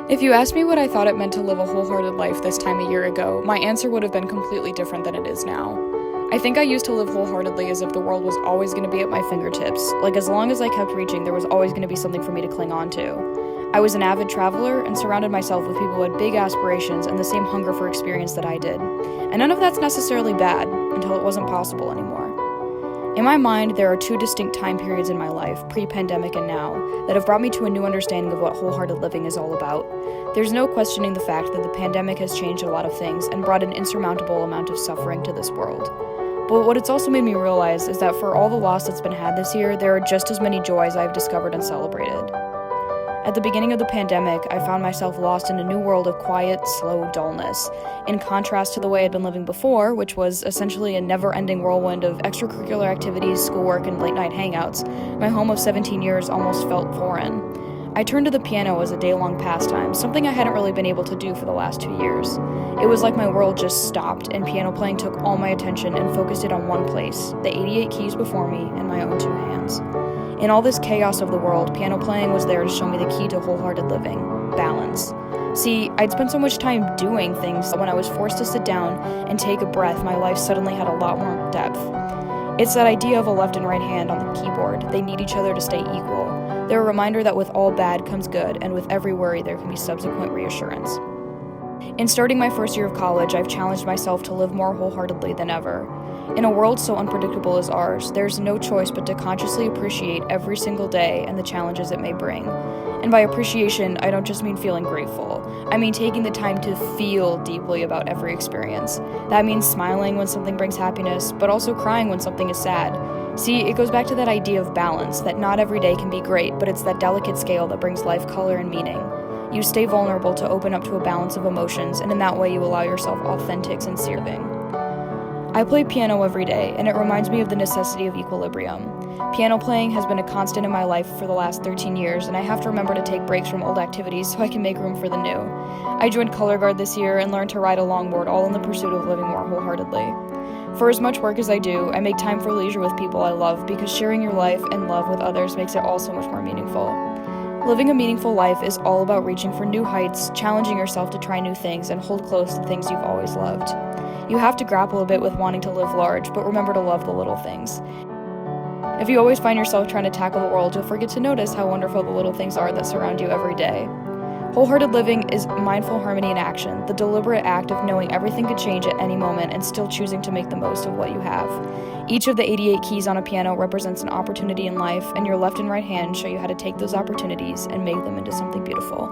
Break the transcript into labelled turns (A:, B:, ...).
A: If you asked me what I thought it meant to live a wholehearted life this time a year ago, my answer would have been completely different than it is now. I think I used to live wholeheartedly as if the world was always going to be at my fingertips, like as long as I kept reaching, there was always going to be something for me to cling on to. I was an avid traveler and surrounded myself with people who had big aspirations and the same hunger for experience that I did. And none of that's necessarily bad, until it wasn't possible anymore. In my mind, there are two distinct time periods in my life, pre-pandemic and now, that have brought me to a new understanding of what wholehearted living is all about. There's no questioning the fact that the pandemic has changed a lot of things and brought an insurmountable amount of suffering to this world. But what it's also made me realize is that for all the loss that's been had this year, there are just as many joys I've discovered and celebrated. At the beginning of the pandemic, I found myself lost in a new world of quiet, slow dullness. In contrast to the way I'd been living before, which was essentially a never-ending whirlwind of extracurricular activities, schoolwork, and late-night hangouts, my home of 17 years almost felt foreign. I turned to the piano as a day-long pastime, something I hadn't really been able to do for the last 2 years. It was like my world just stopped, and piano playing took all my attention and focused it on one place, the 88 keys before me and my own 2 hands. In all this chaos of the world, piano playing was there to show me the key to wholehearted living: balance. See, I'd spent so much time doing things that when I was forced to sit down and take a breath, my life suddenly had a lot more depth. It's that idea of a left and right hand on the keyboard. They need each other to stay equal. They're a reminder that with all bad comes good, and with every worry there can be subsequent reassurance. In starting my first year of college, I've challenged myself to live more wholeheartedly than ever. In a world so unpredictable as ours, there's no choice but to consciously appreciate every single day and the challenges it may bring. And by appreciation, I don't just mean feeling grateful. I mean taking the time to feel deeply about every experience. That means smiling when something brings happiness, but also crying when something is sad. See, it goes back to that idea of balance, that not every day can be great, but it's that delicate scale that brings life color and meaning. You stay vulnerable to open up to a balance of emotions, and in that way you allow yourself authentic, sincere living. I play piano every day, and it reminds me of the necessity of equilibrium. Piano playing has been a constant in my life for the last 13 years, and I have to remember to take breaks from old activities so I can make room for the new. I joined Color Guard this year and learned to ride a longboard, all in the pursuit of living more wholeheartedly. For as much work as I do, I make time for leisure with people I love, because sharing your life and love with others makes it all so much more meaningful. Living a meaningful life is all about reaching for new heights, challenging yourself to try new things, and hold close to things you've always loved. You have to grapple a bit with wanting to live large, but remember to love the little things. If you always find yourself trying to tackle the world, you'll forget to notice how wonderful the little things are that surround you every day. Wholehearted living is mindful harmony in action, the deliberate act of knowing everything could change at any moment and still choosing to make the most of what you have. Each of the 88 keys on a piano represents an opportunity in life, and your left and right hand show you how to take those opportunities and make them into something beautiful.